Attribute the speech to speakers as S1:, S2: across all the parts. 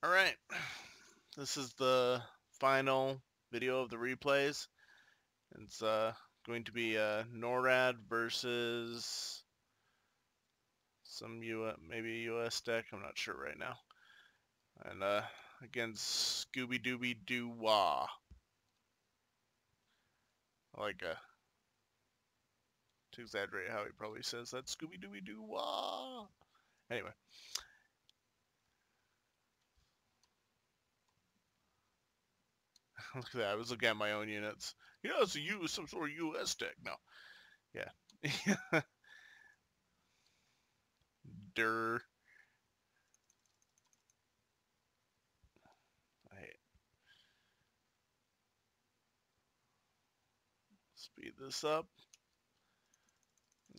S1: Alright, this is the final video of the replays. It's going to be NORAD versus some maybe a US deck, I'm not sure right now. And against SCOOBIDOOBIDOOWAAA. I like to exaggerate how he probably says that, SCOOBIDOOBIDOOWAAA. Anyway. Look at that, I was looking at my own units. Yeah, it's some sort of US deck. No. Yeah. Durr. Speed this up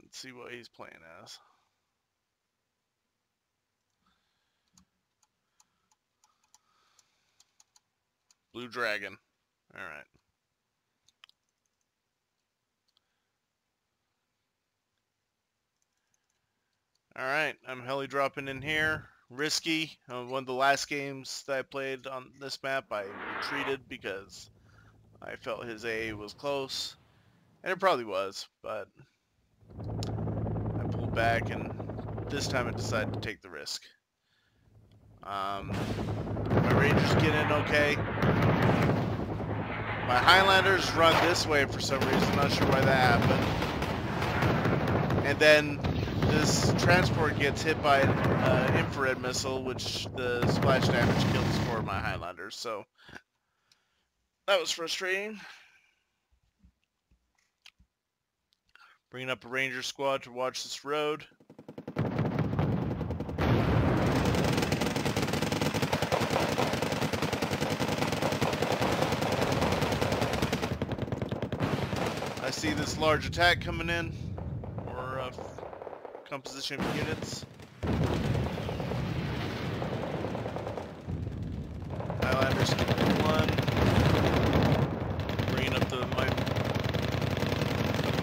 S1: and see what he's playing as. Blue Dragon. Alright. Alright, I'm heli dropping in here. Risky. One of the last games that I played on this map, I retreated because I felt his AA was close. And it probably was, but I pulled back, and this time I decided to take the risk. My Rangers get in okay. My Highlanders run this way for some reason, not sure why that happened. And then this transport gets hit by an infrared missile, which the splash damage kills 4 of my Highlanders, so that was frustrating. Bringing up a Ranger squad to watch this road. I see this large attack coming in, or composition of units. Highlanders get one. Bringing up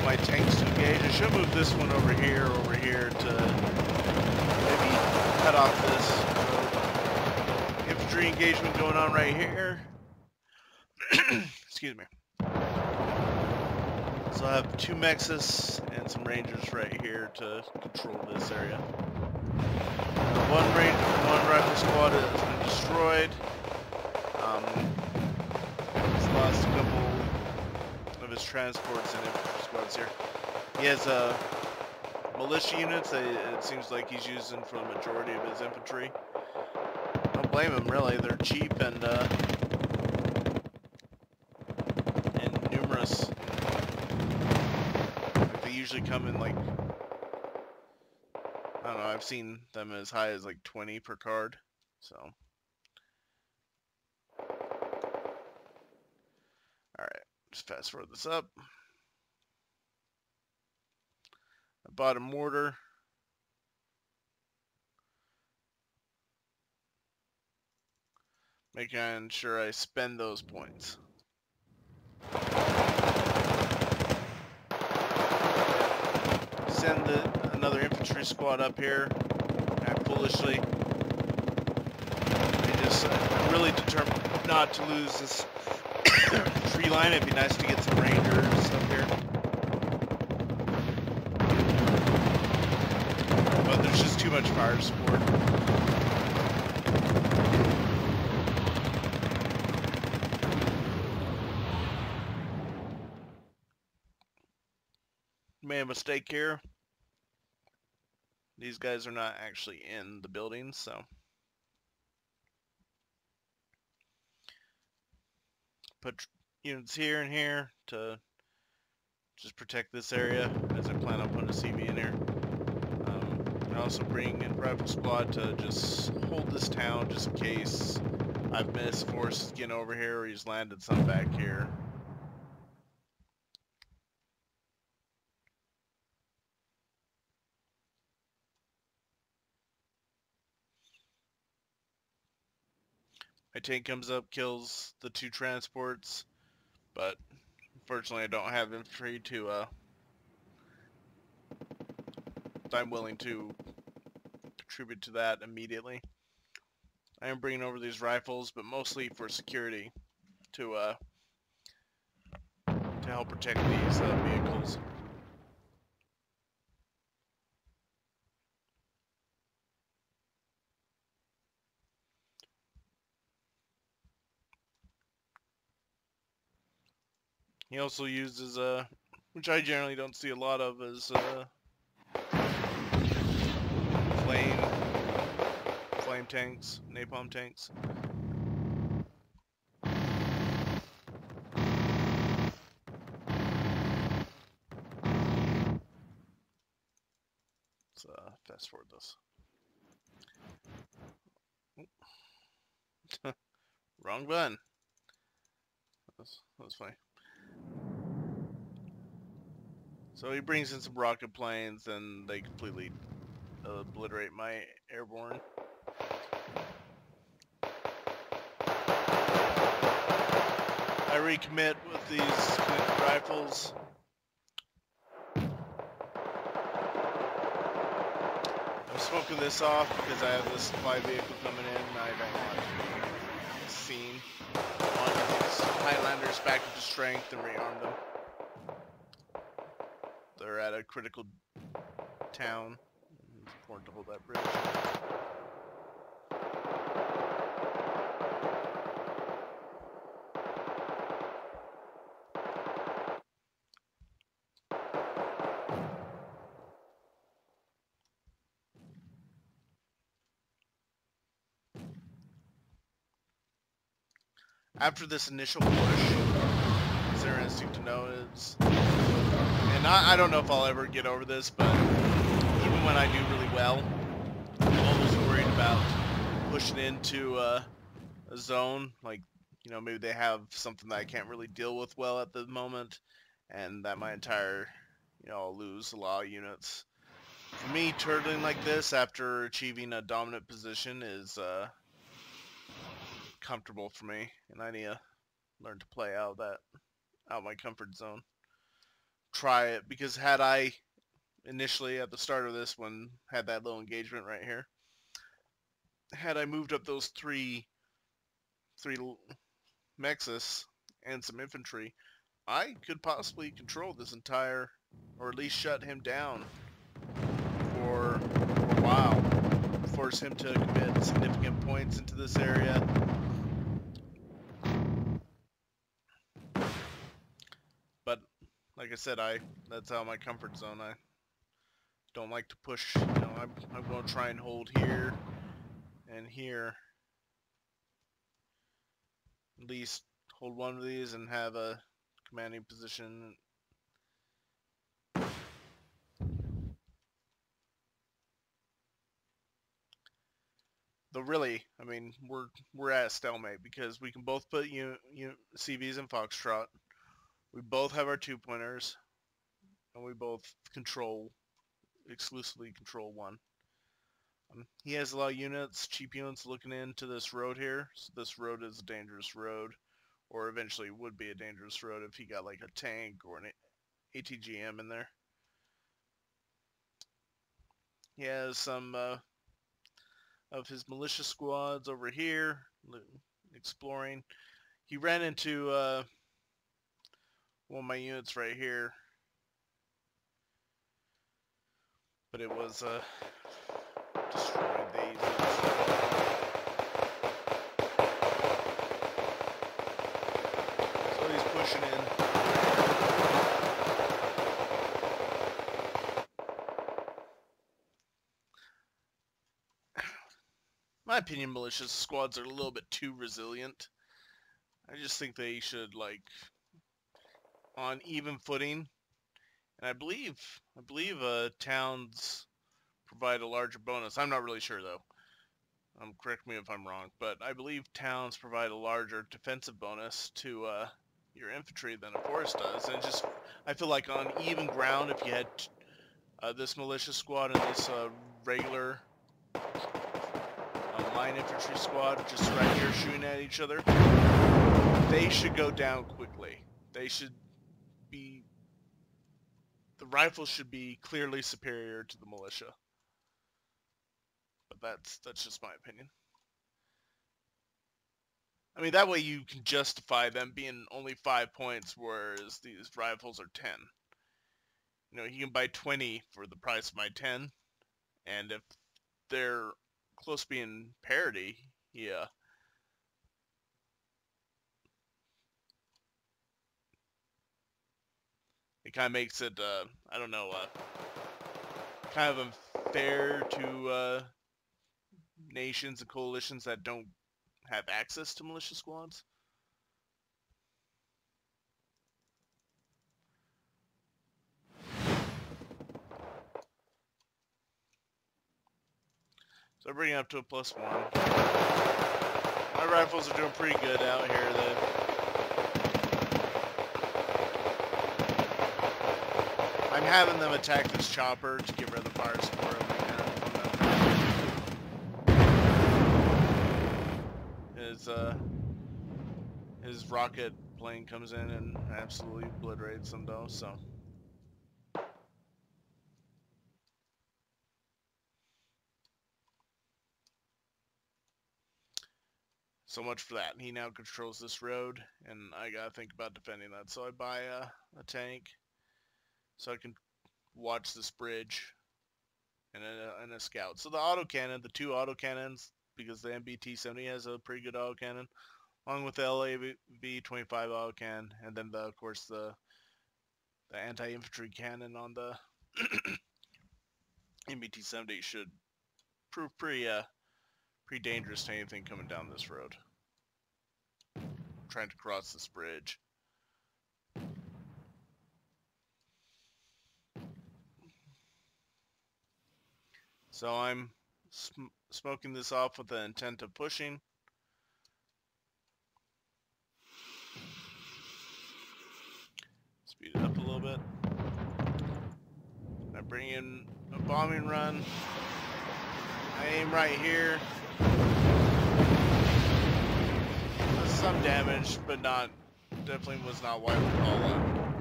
S1: my tanks to engage. I should move this one over here to maybe cut off this road. Infantry engagement going on right here. Excuse me. So I have 2 Mexus and some Rangers right here to control this area. One rifle squad has been destroyed. He's lost a couple of his transports and infantry squads here. He has militia units that it seems like he's using for the majority of his infantry. Don't blame him, really. They're cheap and numerous. They usually come in like, I don't know, I've seen them as high as like 20 per card, so. Alright, just fast forward this up. I bought a mortar. Making sure I spend those points. Send another infantry squad up here. Foolishly. I'm really determined not to lose this tree line. It'd be nice to get some Rangers up here. But there's just too much fire support. Made a mistake here. These guys are not actually in the building, so. Put units here and here to just protect this area, as I plan on putting a CV in here. And also bring in rifle squad to just hold this town just in case I've missed forces getting over here or he's landed some back here. My tank comes up, kills the 2 transports, but unfortunately I don't have infantry to I'm willing to contribute to that immediately. I am bringing over these rifles, but mostly for security to help protect these vehicles. He also uses which I generally don't see a lot of, is flame tanks, napalm tanks. Let's fast forward this. Wrong button. That's funny. So he brings in some rocket planes, and they completely obliterate my airborne. I recommit with these rifles. I'm smoking this off because I have this supply vehicle coming in, and I don't want to be seen. I want these Highlanders back into strength and rearm them. They're at a critical town. It's important to hold that bridge. After this initial push, it's interesting to know is, and I don't know if I'll ever get over this, but even when I do really well, I'm always worried about pushing into a zone, like, you know, maybe they have something that I can't really deal with well at the moment, and that my entire, you know, I'll lose a lot of units. For me, turtling like this after achieving a dominant position is comfortable for me, and I need to learn to play out my comfort zone. Try it, because had I initially at the start of this one had that low engagement right here, had I moved up those three Mexus and some infantry, I could possibly control this entire, or at least shut him down for a while, force him to commit significant points into this area. But like I said, that's out of my comfort zone. I don't like to push. You know, I'm going to try and hold here and here. At least hold one of these and have a commanding position. Though really, I mean, we're at a stalemate because we can both put CVs in Foxtrot. We both have our 2-pointers, and we both exclusively control one. He has a lot of units, cheap units looking into this road here. So this road is a dangerous road, or eventually would be a dangerous road if he got like a tank or an ATGM in there. He has some of his militia squads over here exploring. He ran into one of my units right here, but it was destroyed these. So he's pushing in. My opinion, militia squads are a little bit too resilient. I just think they should, like, on even footing. And I believe towns provide a larger bonus. I'm not really sure though. Correct me if I'm wrong, but I believe towns provide a larger defensive bonus to your infantry than a forest does. And just, I feel like on even ground, if you had this militia squad and this regular line infantry squad just right here shooting at each other, they should go down quickly. They should be, the rifles should be clearly superior to the militia. But that's just my opinion. I mean, that way you can justify them being only 5 points, whereas these rifles are 10. You know, you can buy 20 for the price of my 10, and if they're close to being parity, yeah. It kind of makes it, I don't know, kind of unfair to nations and coalitions that don't have access to militia squads. So I bring it up to a +1. My rifles are doing pretty good out here. I'm having them attack this chopper to get rid of the fire support. His rocket plane comes in and absolutely obliterates them though, so. So much for that. He now controls this road, and I gotta think about defending that. So I buy a tank, so I can watch this bridge, and a scout. So the autocannon, the 2 autocannons, because the MBT-70 has a pretty good autocannon, along with the LAV-25 autocannon, and then of course the anti-infantry cannon on the MBT-70 should prove pretty dangerous to anything coming down this road. Trying to cross this bridge. So I'm smoking this off with the intent of pushing. Speed it up a little bit. I bring in a bombing run. I aim right here. Does some damage, but definitely was not what I would call a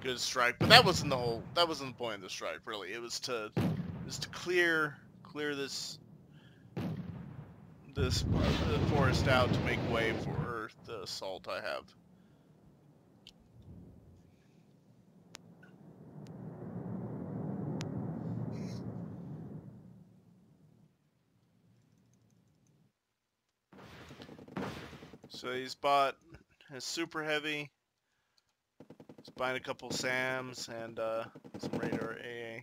S1: good strike. But that wasn't the point of the strike, really. It was to clear this forest out to make way for the assault I have. So he's bought his super heavy. He's buying a couple SAMs and some radar AA.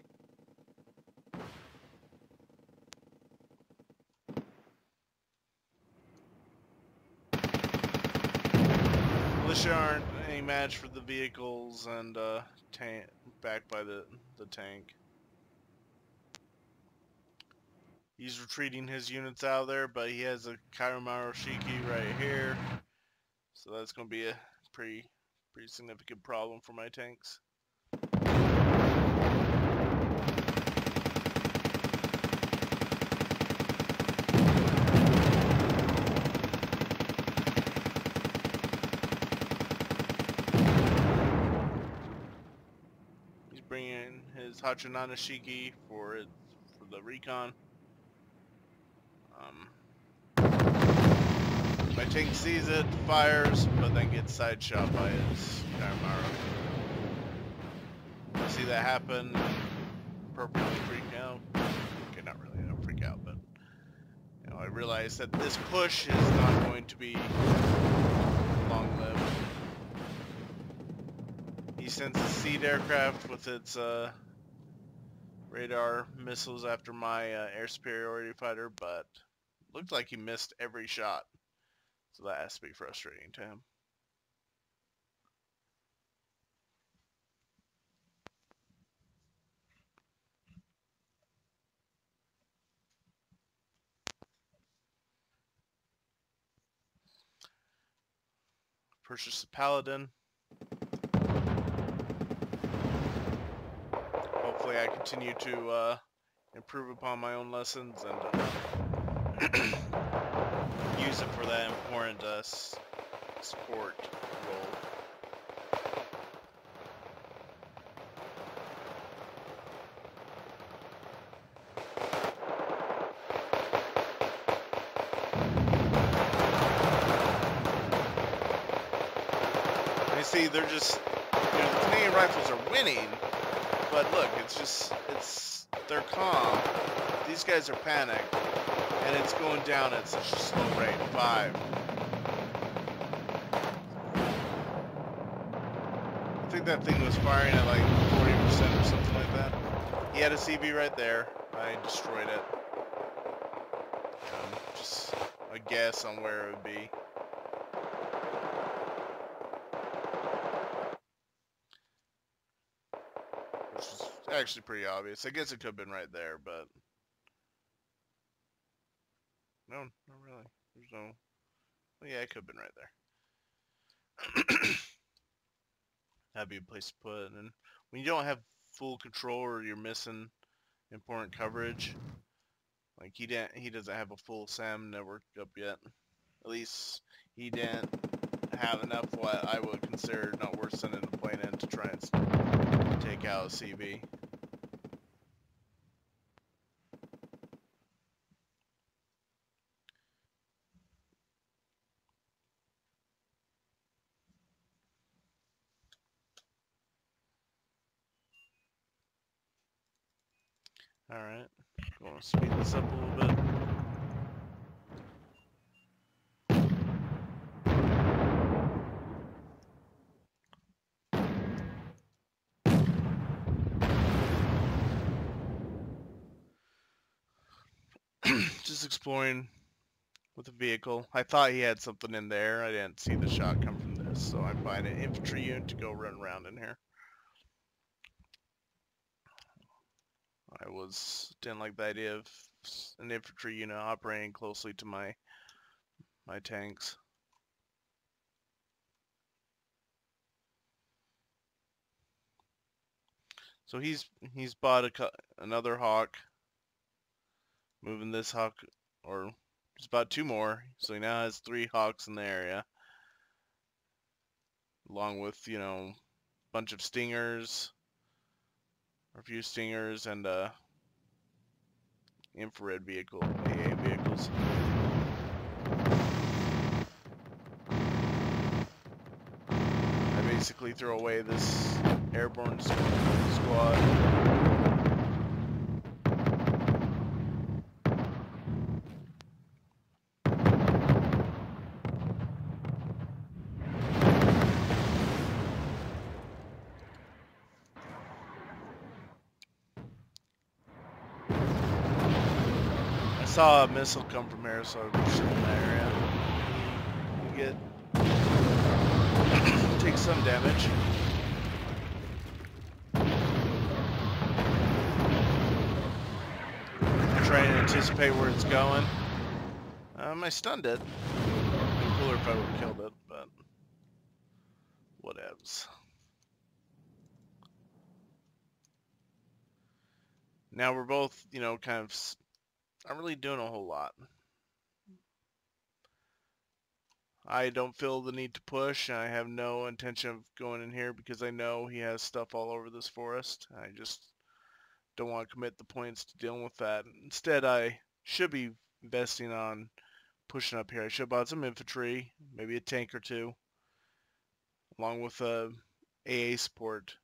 S1: Militia aren't any match for the vehicles and backed by the tank. He's retreating his units out of there, but he has a Kairomaru Shiki right here. So that's going to be a pretty significant problem for my tanks. He's bringing in his Hachinana Shiki for the recon. My tank sees it, fires, but then gets side shot by his Kairomaru. See that happen, appropriately freak out. Okay, not really, I don't freak out, but you know, I realize that this push is not going to be long-lived. He sends a seed aircraft with its radar missiles after my air superiority fighter, but looked like he missed every shot. So that has to be frustrating to him. Purchase a Paladin. Hopefully I continue to improve upon my own lessons and use it for that important support role. see, they're just, you know, the Canadian Rifles are winning, but look, they're calm. These guys are panicked, and it's going down at such a slow rate. 5. I think that thing was firing at like 40% or something like that. He had a CV right there. I destroyed it. Just a guess on where it would be. Which is actually pretty obvious. I guess it could have been right there, but... No, not really. There's no... Well, yeah, it could have been right there. That'd be a place to put it. And when you don't have full control or you're missing important coverage, like he doesn't have a full SAM networked up yet. At least he didn't have enough what I would consider not worth sending a plane in to try and take out a CB. Alright, going to speed this up a little bit. Just exploring with the vehicle. I thought he had something in there. I didn't see the shot come from this, so I'm buying an infantry unit to go run around in here. I didn't like the idea of an infantry unit operating closely to my tanks. So he's bought another Hawk, moving this Hawk, or he's bought 2 more, so he now has 3 Hawks in the area, along with, you know, a bunch of Stingers, or a few Stingers, and infrared vehicle, AA vehicles. I basically throw away this airborne squad. I saw a missile come from here, so I pushed it in that area. You take some damage. I'm trying to anticipate where it's going. I stunned it. It'd be cooler if I would have killed it, but whatevs. Now we're both, you know, kind of not really doing a whole lot. I don't feel the need to push, and I have no intention of going in here because I know he has stuff all over this forest. I just don't want to commit the points to dealing with that. Instead, I should be investing on pushing up here. I should have bought some infantry, maybe a tank or 2, along with AA support,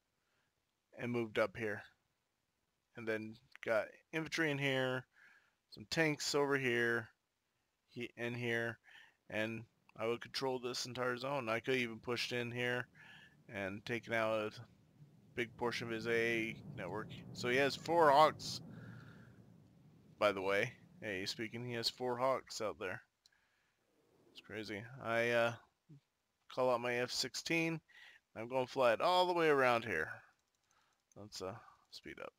S1: and moved up here. And then got infantry in here, some tanks over here, and here, and I would control this entire zone. I could even pushed in here and taken out a big portion of his AA network. So he has 4 Hawks, by the way. Hey, speaking, he has 4 Hawks out there. It's crazy. I call out my F-16. I'm going to fly it all the way around here. Let's speed up.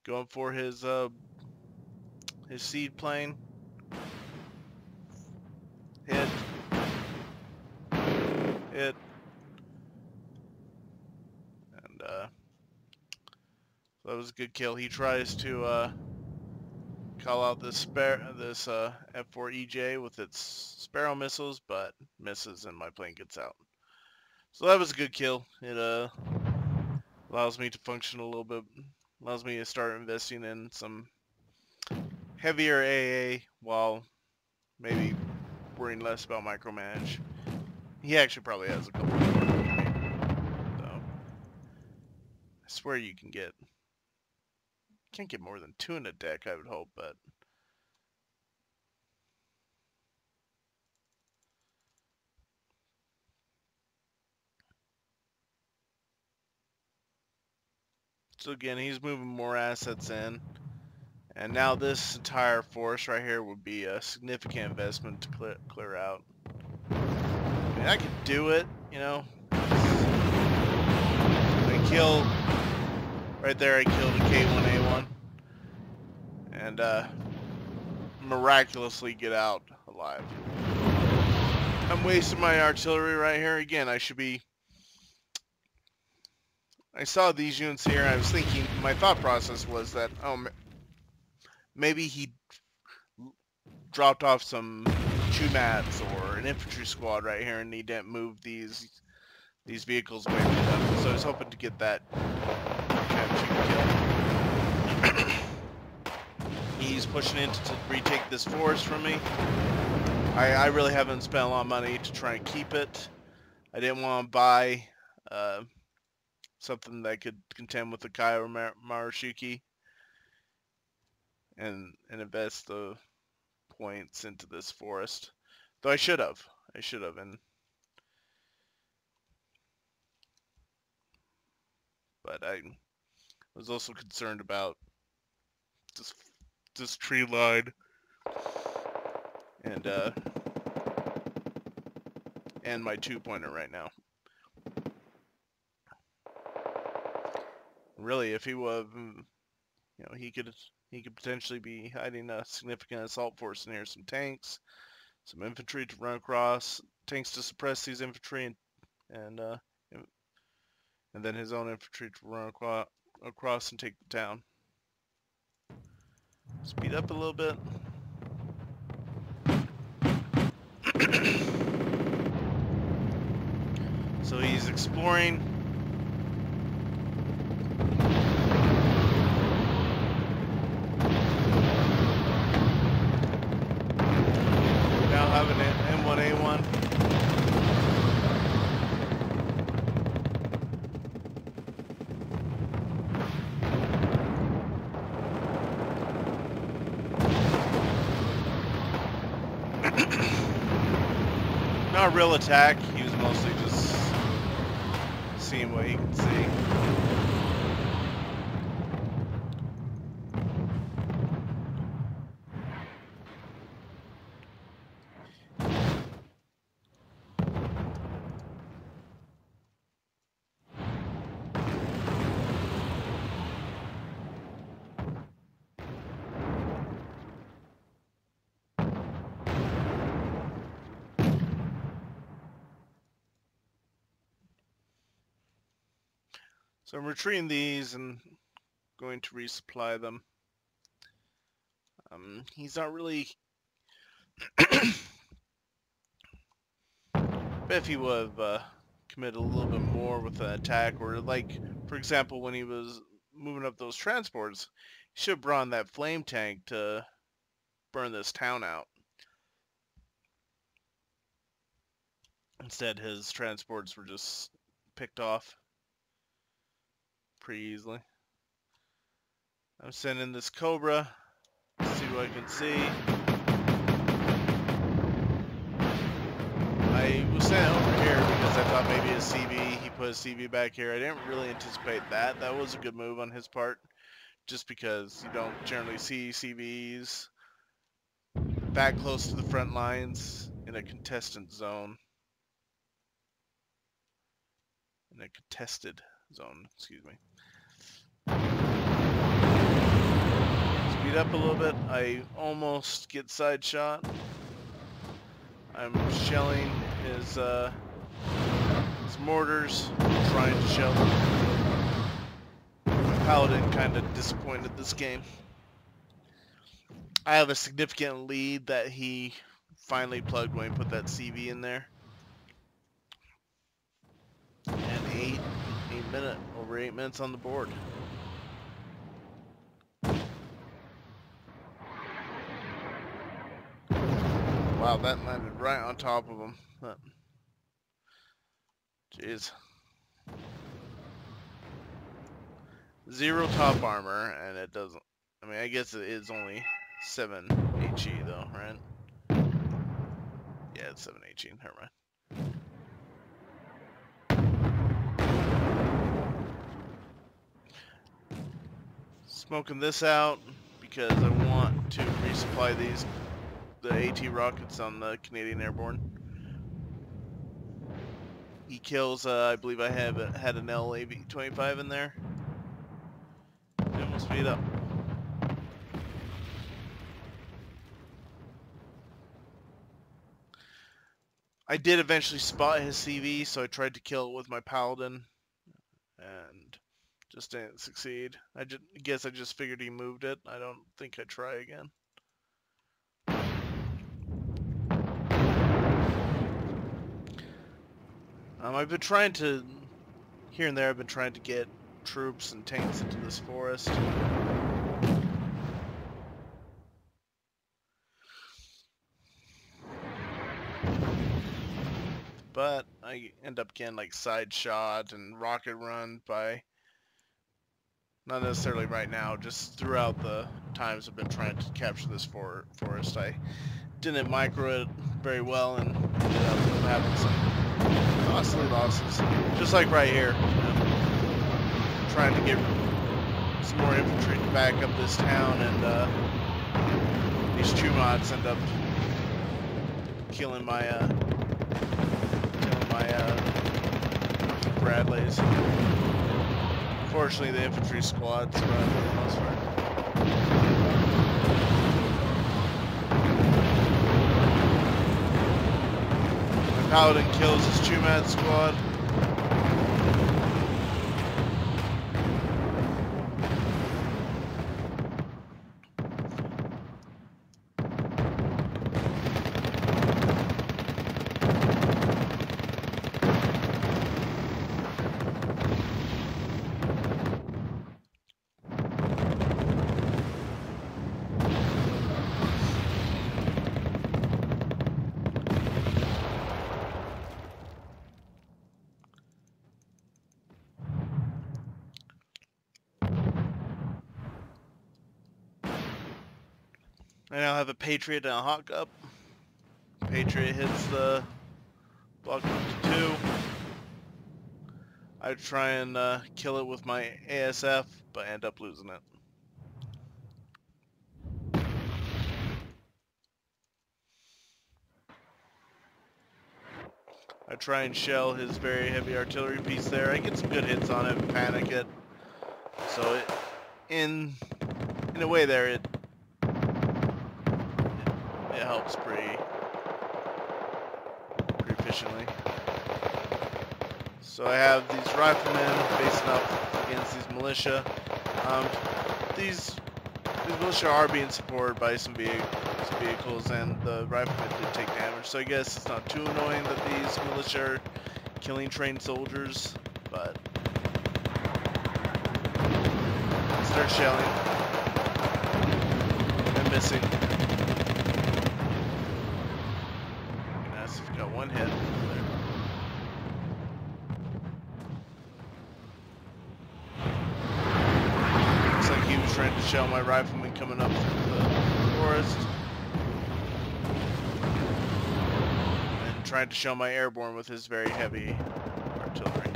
S1: Going for his seed plane. Hit. Hit. And so that was a good kill. He tries to call out this F4 EJ with its Sparrow missiles, but misses and my plane gets out. So that was a good kill. It allows me to function a little bit, allows me to start investing in some heavier AA while maybe worrying less about micromanage. He actually probably has a couple more. So I swear you can't get more than 2 in a deck, I would hope, but so again, he's moving more assets in. And now this entire force right here would be a significant investment to clear out. I mean, I could do it, you know. I killed right there. I killed a K1A1, and miraculously get out alive. I'm wasting my artillery right here again. I should be. I saw these units here. I was thinking. My thought process was that maybe he dropped off some Chumats or an infantry squad right here, and he didn't move these vehicles away from them. So I was hoping to get that kind of kill. He's pushing in to retake this forest from me. I really haven't spent a lot of money to try and keep it. I didn't want to buy something that could contend with the Kai or Marashuki. And invest the points into this forest. Though I should have, but I was also concerned about this tree line and my 2-pointer right now. Really, if he was, you know, he could potentially be hiding a significant assault force in here. Some tanks, some infantry to run across, tanks to suppress these infantry, and then his own infantry to run across and take the town. Speed up a little bit. So he's exploring. Have an M1A1. Not a real attack. He was mostly just seeing what he could see. So I'm retreating these and going to resupply them. He's not really... Bet if he would have committed a little bit more with an attack, or like, for example, when he was moving up those transports, he should have brought in that flame tank to burn this town out. Instead, his transports were just picked off pretty easily. I'm sending this Cobra to see what I can see. I was sent over here because I thought maybe a CV, he put a CV back here. I didn't really anticipate that. That was a good move on his part, just because you don't generally see CVs back close to the front lines in a contested zone. In a contested zone, excuse me. Speed up a little bit. I almost get side shot. I'm shelling his mortars, trying to shell them. My paladin kind of disappointed this game. I have a significant lead that he finally plugged when he put that CV in there. And over 8 minutes on the board. Wow, that landed right on top of him. Jeez. 0 top armor, and it doesn't. I mean, I guess it is only 7 HE though, right? Yeah, it's 7 HE. Never mind. Smoking this out because I want to resupply the AT rockets on the Canadian Airborne. He kills, I believe I had an LAV-25 in there. And we'll speed up. I did eventually spot his CV, so I tried to kill it with my Paladin. And just didn't succeed. I guess I just figured he moved it. I don't think I'd try again. I've been trying to, here and there, I've been trying to get troops and tanks into this forest. But I end up getting like side shot and rocket run by, not necessarily right now, just throughout the times I've been trying to capture this forest. I didn't micro it very well and ended up having some costly losses. Just like right here. Trying to get some more infantry to back up this town, and these Chumots end up killing my Bradleys. Fortunately, the infantry squad survived for the most part. My Paladin kills his Chumad squad. I now have a Patriot and a Hawk up. Patriot hits the block up to 2. I try and kill it with my ASF, but end up losing it. I try and shell his very heavy artillery piece there. I get some good hits on it and panic it. So it, in a way there, it helps pretty efficiently. So I have these riflemen facing up against these militia. These militia are being supported by some vehicles, and the riflemen did take damage. So I guess it's not too annoying that these militia are killing trained soldiers, but start shelling and missing. Got one hit there. Looks like he was trying to shell my rifleman coming up through the forest. And trying to shell my airborne with his very heavy artillery.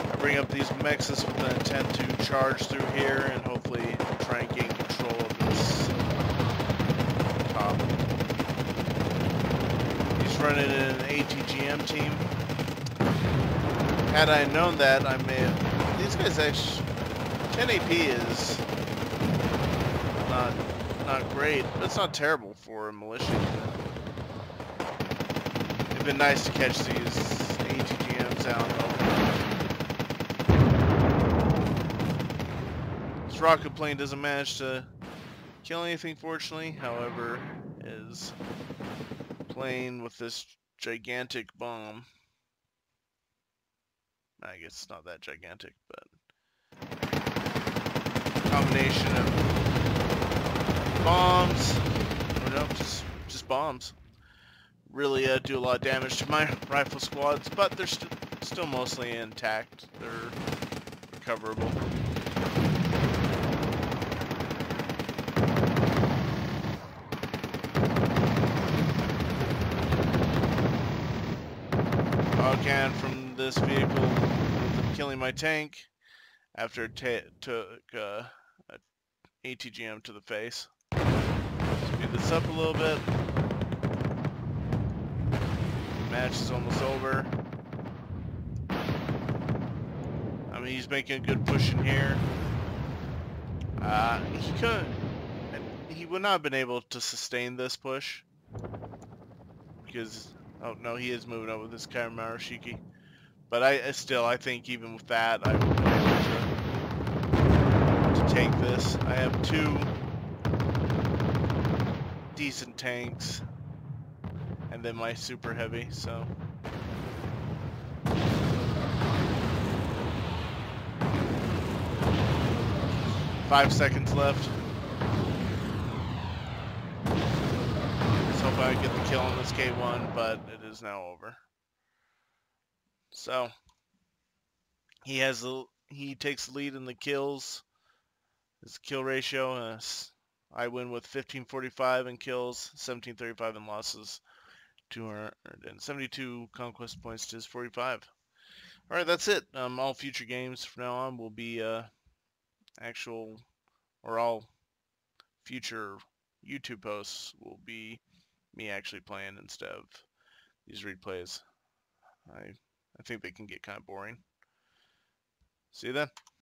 S1: I bring up these Mexes with the intent to charge through here and hopefully try and gain control of this top. Running in an ATGM team. Had I known that, I may have. These guys actually, 10 AP is not great, but it's not terrible for a militia. It'd been nice to catch these ATGMs out. This rocket plane doesn't manage to kill anything, fortunately. However, is playing with this gigantic bomb. I guess it's not that gigantic, but combination of bombs, or no, just bombs, really do a lot of damage to my rifle squads, but they're still mostly intact. They're recoverable. Can from this vehicle, killing my tank after it took ATGM to the face. Speed this up a little bit. Match is almost over. I mean, he's making a good push in here. He would not have been able to sustain this push because, oh no, he is moving up with this Kaimarushiki. But I think even with that, I would have been able to take this. I have 2 decent tanks, and then my super heavy, so. Five seconds left. Let's hope I get the kill on this K1, but it is now over. So he takes the lead in the kills. His kill ratio. I win with 1545 in kills, 1735 in losses, 272 conquest points to his 45. All right, that's it. All future games from now on will be all future YouTube posts will be me actually playing instead of these replays. I think they can get kind of boring. See you then.